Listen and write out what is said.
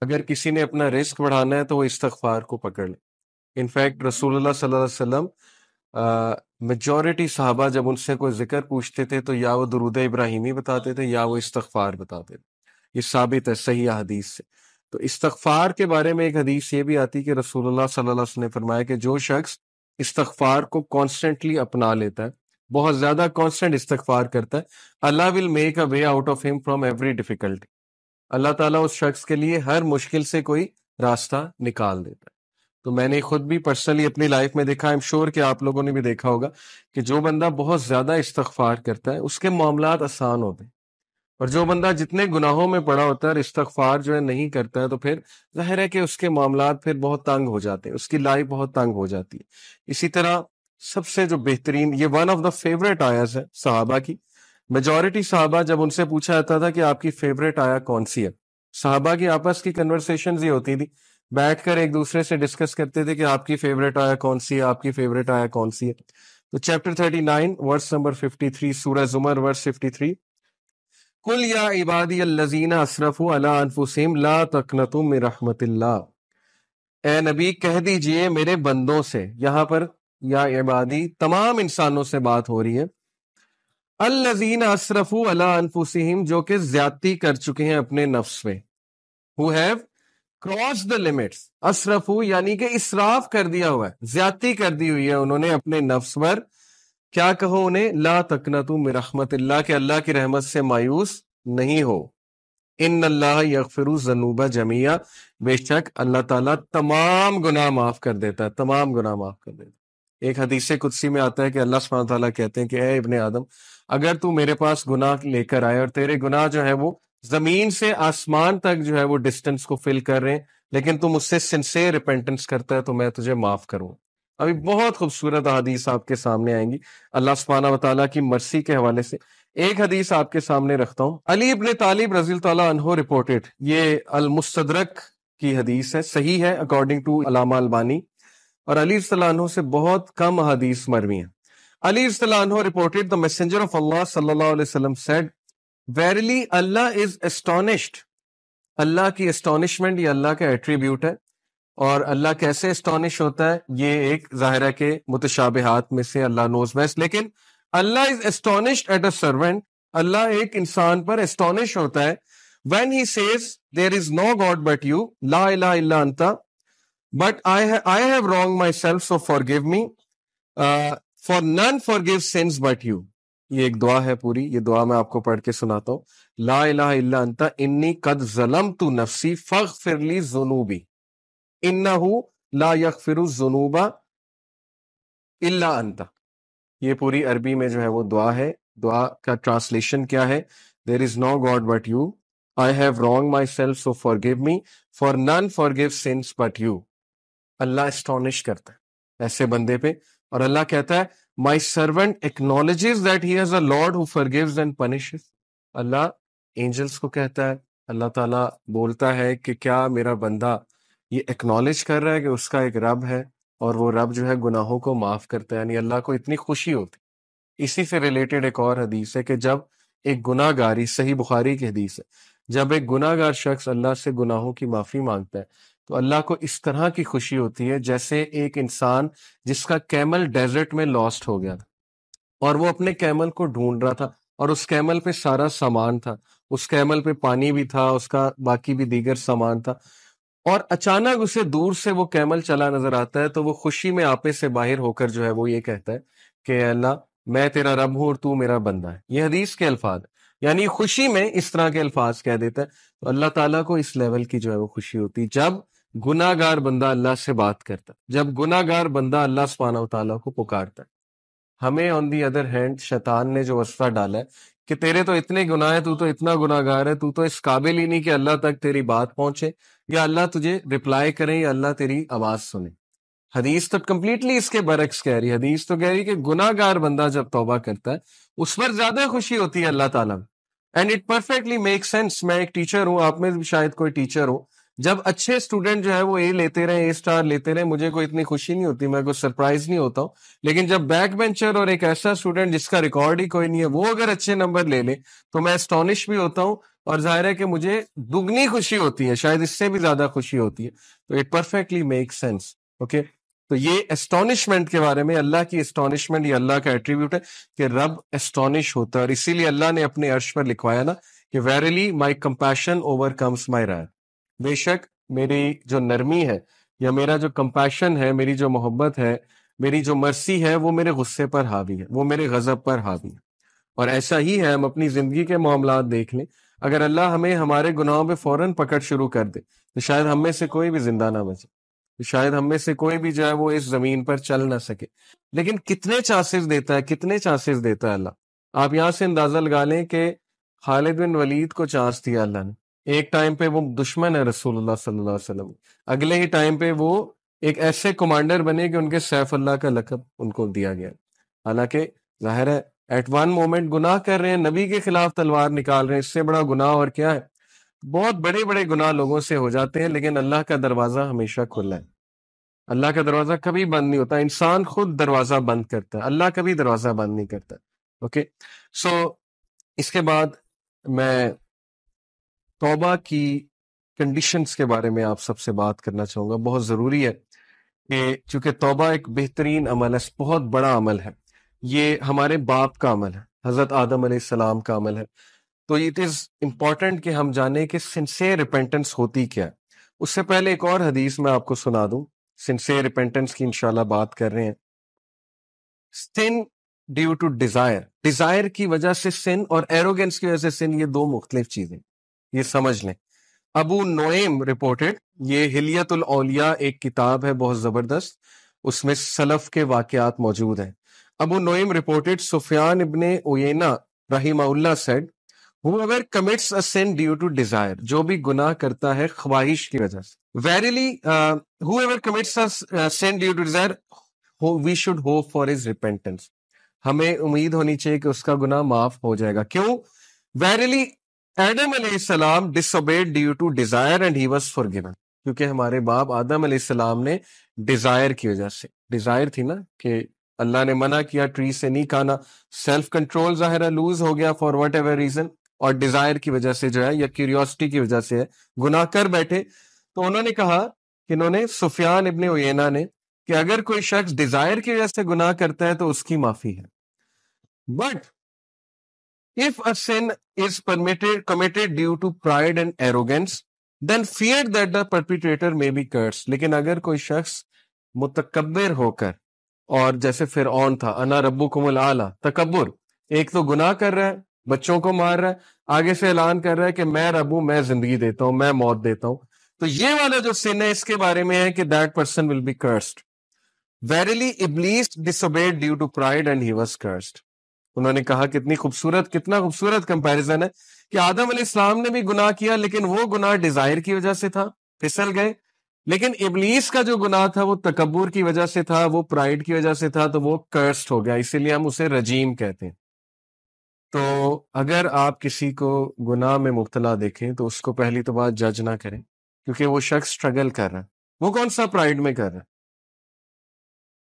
اگر کسی نے اپنا رزق بڑھانا ہے تو وہ استغفار کو پکڑ لے. انفیکٹ رسول اللہ صلی اللہ علیہ وسلم میجورٹی صحابہ جب ان سے کوئی ذکر پوچھتے تھے تو یا وہ درود ابراہیمی بتاتے تھے یا وہ استغفار بتاتے تھے. یہ ثابت ہے صحیح حدیث سے. تو استغفار کے بارے میں ایک حدیث یہ بھی آتی کہ رسول اللہ صلی اللہ علیہ وسلم نے فرمایا کہ جو شخص استغفار کو کانسٹنٹلی اپنا لیتا ہے، بہت زیادہ کانسٹنٹ استغفار کرتا ہے، Allah will make a way out of him from every difficulty. اللہ تعالیٰ اس شخص کے لیے ہر مشکل سے کوئی راستہ نکال دیتا ہے. تو میں نے خود بھی پرسنلی اپنی لائف میں دیکھا، ایم شور کہ آپ لوگوں نے بھی دیکھا ہوگا کہ جو بندہ بہت زیادہ استغفار کرتا ہے اس کے معاملات آسان ہوتے ہیں، اور جو بندہ جتنے گناہوں میں پڑا ہوتا ہے اور استغفار جو ہے نہیں کرتا ہے تو پھر ظاہر ہے کہ اس کے معاملات پھر بہت تنگ ہو جاتے ہیں، اس کی لائف بہت تنگ ہو جاتی ہے. اسی طرح سب سے جو بہترین، یہ ون آف دا فیوریٹ آیاز ہے صحابہ کی. میجورٹی صحابہ جب ان سے پوچھا جاتا تھا کہ آپ کی فیوریٹ آیا کون سی ہے، صحابہ کی آپس کی کنورسیشنز یہ ہوتی تھی، بیٹھ کر ایک دوسرے سے ڈسکس کرتے تھے کہ آپ کی فیوریٹ آیا کون سی ہے، آپ کی فیوریٹ آیا کون سی ہے. تو چیپٹر 39 ورس نمبر 53 سورہ زمر ورس 53، قل یا عبادی الذین اسرفوا علی انفسہم لا تقنطوا من رحمت اللہ. اے نبی کہہ دیجئے میرے بندوں سے، یہاں پر یا عبادی تمام انسانوں سے بات ہو رہی ہے، الذین اسرفوا علی انفسہم جو کہ زیادتی کر چکے ہیں اپنے نفس میں، who have crossed the limits. اسرفوا یعنی کہ اسراف کر دیا ہوا ہے، زیادتی کر دی ہوئی ہے انہوں نے اپنے نفس پر. کیا کہو انہیں؟ لا تقنطوا من رحمت اللہ، کہ اللہ کی رحمت سے مایوس نہیں ہو. ان اللہ یغفر الذنوب جميعا، بے شک اللہ تعالیٰ تمام گناہ معاف کر دیتا ہے، تمام گناہ معاف کر دیتا ہے. ایک حدیث قدسی میں آتا ہے کہ اللہ سبحانہ تعالیٰ کہتے ہیں کہ اے ابن آدم، اگر تو میرے پاس گناہ لے کر آئے اور تیرے گناہ جو ہے وہ زمین سے آسمان تک جو ہے وہ ڈسٹنس کو فل کر رہے ہیں، لیکن تو مجھ سے سنسیئر ریپینٹنس کرتا ہے تو میں تجھے معاف کروں. ابھی بہت خوبصورت حدیث آپ کے سامنے آئیں گی اللہ سبحانہ و تعالیٰ کی مرسی کے حوالے سے. ایک حدیث آپ کے سامنے رکھتا ہوں. علی ابن طالب رضی اللہ تعالیٰ عنہ رپورٹڈ، یہ المستدرک کی حدیث ہے، صحیح ہے اکارڈنگ ٹو علامہ البانی، اور علی صلی اللہ عنہ سے بہت کم حدیث مروی ہیں. علی صلی اللہ عنہ reported the messenger of Allah صلی اللہ علیہ وسلم said verily Allah is astonished. اللہ کی astonishment یہ اللہ کا ایٹریبیوٹ ہے، اور اللہ کیسے اسٹانش ہوتا ہے یہ ایک ظاہر ہے کہ متشابہات میں سے اللہ نوز بیسٹ. لیکن اللہ از اسٹانشڈ ایٹ اے سرونٹ، اللہ ایک انسان پر اسٹانش ہوتا ہے when he says there is no God but you لا الہ الا انت but I have wronged myself so forgive me for none forgive sins but you. یہ ایک دعا ہے پوری، یہ دعا میں آپ کو پڑھ کے سناتا ہوں. لا الہ الا انت انی قد ظلمت نفسی فاغفر لی ذنوبی انہ لا یغفر الذنوب الا انت. یہ پوری عربی میں جو ہے وہ دعا ہے. دعا کا ٹرانسلیشن کیا ہے؟ There is no God but you. I have wronged myself so forgive me for none forgive sins but you. اللہ اسٹونش کرتا ہے ایسے بندے پہ، اور اللہ کہتا ہے My servant acknowledges that he has a Lord who forgives and punishes. Allah angels کو کہتا ہے، اللہ تعالیٰ بولتا ہے کہ کیا میرا بندہ یہ ایکنالج کر رہا ہے کہ اس کا ایک رب ہے اور وہ رب جو ہے گناہوں کو معاف کرتا ہے. یعنی اللہ کو اتنی خوشی ہوتی. اسی سے ریلیٹڈ ایک اور حدیث ہے کہ جب ایک گناہ گاری، صحیح بخاری کی حدیث ہے، جب ایک گناہ گار شخص اللہ سے گناہوں کی معافی مانگتا ہے تو اللہ کو اس طرح کی خوشی ہوتی ہے جیسے ایک انسان جس کا کیمل ڈیزرٹ میں لاسٹ ہو گیا تھا اور وہ اپنے کیمل کو ڈھونڈ رہا تھا، اور اس کیمل پہ سارا سامان تھا، اس کیمل پہ پانی بھی تھا، اس کا باقی بھی دیگر سامان تھا، اور اچانک اسے دور سے وہ کیمل چلا نظر آتا ہے تو وہ خوشی میں آپے سے باہر ہو کر جو ہے وہ یہ کہتا ہے کہ اے اللہ میں تیرا رب ہوں اور تو میرا بندہ ہے. یہ حدیث کے الفاظ ہیں، یعنی خوشی میں اس طرح کے الفاظ کہہ دیتا ہے. تو اللہ تعالیٰ کو اس لیول کی جو ہے وہ خوشی ہوتی جب گناہ گار بندہ اللہ سے بات کرتا ہے، جب گناہ گار بندہ اللہ سبحانہ و تعالیٰ کو پکارتا ہے. ہمیں آن دی ادر ہینڈ شیطان نے جو وسوسہ ڈالا ہے کہ تیرے تو اتنے گناہ ہے، تو اتنا گناہ گار ہے، تو اس قابل ہی نہیں کہ اللہ تک تیری بات پہنچے یا اللہ تجھے رپلائی کرے یا اللہ تیری آواز سنے. حدیث تو کمپلیٹلی اس کے برعکس کہہ رہی ہے. حدیث تو کہہ رہی کہ گناہ گار بندہ جب توبہ کرتا ہے اس پر زیادہ خوشی ہوتی ہے اللہ تعالیٰ میں. And it perfectly make sense. میں ایک ٹیچر ہوں، آپ میں بھی شاید کوئی ٹیچر ہو. جب اچھے اسٹوڈنٹ جو ہے وہ اے لیتے رہے، اے اسٹار لیتے رہے، مجھے کوئی اتنی خوشی نہیں ہوتی، میں کوئی سرپرائز نہیں ہوتا ہوں. لیکن جب بیک بینچر اور ایک ایسا اسٹوڈنٹ جس کا ریکارڈ ہی کوئی نہیں ہے وہ اگر اچھے نمبر لے لے تو میں اسٹونش بھی ہوتا ہوں اور ظاہر ہے کہ مجھے دگنی خوشی ہوتی ہے، شاید اس سے بھی زیادہ خوشی ہوتی ہے. تو it perfectly make sense. Okay, تو یہ اسٹانشمنٹ کے بارے میں، اللہ کی اسٹانشمنٹ یہ اللہ کا ایٹریبیوٹ ہے کہ رب اسٹانش ہوتا ہے، اور اسی لیے اللہ نے اپنے عرش پر لکھوایا نا کہ ویریلی مائی کمپیشن اوور کمس مائی رائے، بے شک میری جو نرمی ہے یا میرا جو کمپیشن ہے، میری جو محبت ہے، میری جو مرسی ہے، وہ میرے غصے پر حاوی ہے، وہ میرے غضب پر حاوی ہے. اور ایسا ہی ہے، ہم اپنی زندگی کے معاملات دیکھ لیں، اگر اللہ ہمیں ہمارے گناہوں پہ فوراً پکڑ شروع کر دے تو شاید ہم میں سے کوئی بھی زندہ نہ بچے، شاید ہم میں سے کوئی بھی جو ہے وہ اس زمین پر چل نہ سکے. لیکن کتنے چانسز دیتا ہے، کتنے چانسز دیتا ہے اللہ. آپ یہاں سے اندازہ لگا لیں کہ خالد بن ولید کو چانس دیا اللہ نے. ایک ٹائم پہ وہ دشمن ہے رسول اللہ صلی اللہ علیہ وسلم، اگلے ہی ٹائم پہ وہ ایک ایسے کمانڈر بنے کہ ان کے سیف اللہ کا لقب ان کو دیا گیا. حالانکہ ظاہر ہے ایٹ ون مومنٹ گناہ کر رہے ہیں، نبی کے خلاف تلوار نکال رہے ہیں، اس سے بڑا گناہ اور کیا ہے. بہت بڑے بڑے گناہ لوگوں سے ہو جاتے ہیں، لیکن اللہ کا دروازہ ہمیشہ کھلا ہے. اللہ کا دروازہ کبھی بند نہیں ہوتا، انسان خود دروازہ بند کرتا ہے، اللہ کبھی دروازہ بند نہیں کرتا. اوکے، سو اس کے بعد میں توبہ کی کنڈیشنز کے بارے میں آپ سب سے بات کرنا چاہوں گا. بہت ضروری ہے کہ چونکہ توبہ ایک بہترین عمل ہے، بہت بڑا عمل ہے، یہ ہمارے باپ کا عمل ہے، حضرت آدم علیہ السلام کا عمل ہے. تو اٹ از امپورٹنٹ کہ ہم جانیں کہ سنسیئر ریپینٹنس ہوتی کیا ہے. اس سے پہلے ایک اور حدیث میں آپ کو سنا دوں، سنسیئر ریپینٹنس کی انشاءاللہ بات کر رہے ہیں. سن ڈیو ٹو ڈیزائر، ڈیزائر کی وجہ سے سن اور ایروگنس کی وجہ سے سن، یہ دو مختلف چیزیں، یہ سمجھ لیں. ابو نعیم رپورٹڈ، یہ حلیت الاولیاء ایک کتاب ہے بہت زبردست، اس میں سلف کے واقعات موجود ہیں. ابو نعیم رپورٹڈ سفیان ابن عیینہ رحمہ اللہ sad whoever commits a sin due to desire، جو بھی گناہ کرتا ہے خواہش کی وجہ سے. Verily whoever commits a sin due to desire we should hope for his repentance، ہمیں امید ہونی چاہیے کہ اس کا گناہ معاف ہو جائے گا. کیوں؟ Verily آدم علیہ السلام disobeyed due to desire and he was forgiven، کیونکہ ہمارے باپ آدم علیہ السلام نے ڈیزائر کی وجہ سے، ڈیزائر تھی نا کہ اللہ نے منع کیا ٹری سے نہیں کھانا، سیلف کنٹرول ظاہر لوز ہو گیا فار واٹ ایور ریزن، اور ڈیزائر کی وجہ سے جو ہے یا کیوریوسٹی کی وجہ سے ہے گناہ کر بیٹھے. تو انہوں نے کہا کہ انہوں نے سفیان ابن عیینہ نے کہ اگر کوئی شخص ڈیزائر کی وجہ سے گناہ کرتا ہے تو اس کی معافی ہے. But if a sin is committed due to pride and arrogance then fear that the perpetrator may be cursed. لیکن اگر کوئی شخص متکبر ہو کر، اور جیسے فرعون تھا، انا ربکم الاعلی، تکبر، ایک تو گناہ کر رہا ہے، بچوں کو مار رہا ہے، آگے سے اعلان کر رہا ہے کہ میں رب ہوں، میں زندگی دیتا ہوں، میں موت دیتا ہوں. تو یہ والا جو سن ہے اس کے بارے میں ہے کہ that person will be cursed. Verily Iblis disobeyed due to pride and he was cursed. انہوں نے کہا کتنا خوبصورت کمپیریزن ہے کہ آدم علیہ السلام نے بھی گناہ کیا، لیکن وہ گناہ ڈیزائر کی وجہ سے تھا، پھسل گئے. لیکن ابلیس کا جو گناہ تھا وہ تکبر کی وجہ سے تھا، وہ پرائڈ کی وجہ سے تھا، تو وہ کرسڈ ہو گیا، اسی لیے ہم اسے رجیم کہتے ہیں. تو اگر آپ کسی کو گناہ میں مبتلا دیکھیں تو اس کو پہلی تو بات جج نہ کریں، کیونکہ وہ شخص سٹرگل کر رہا ہے. وہ کون سا پرائڈ میں کر رہا ہے؟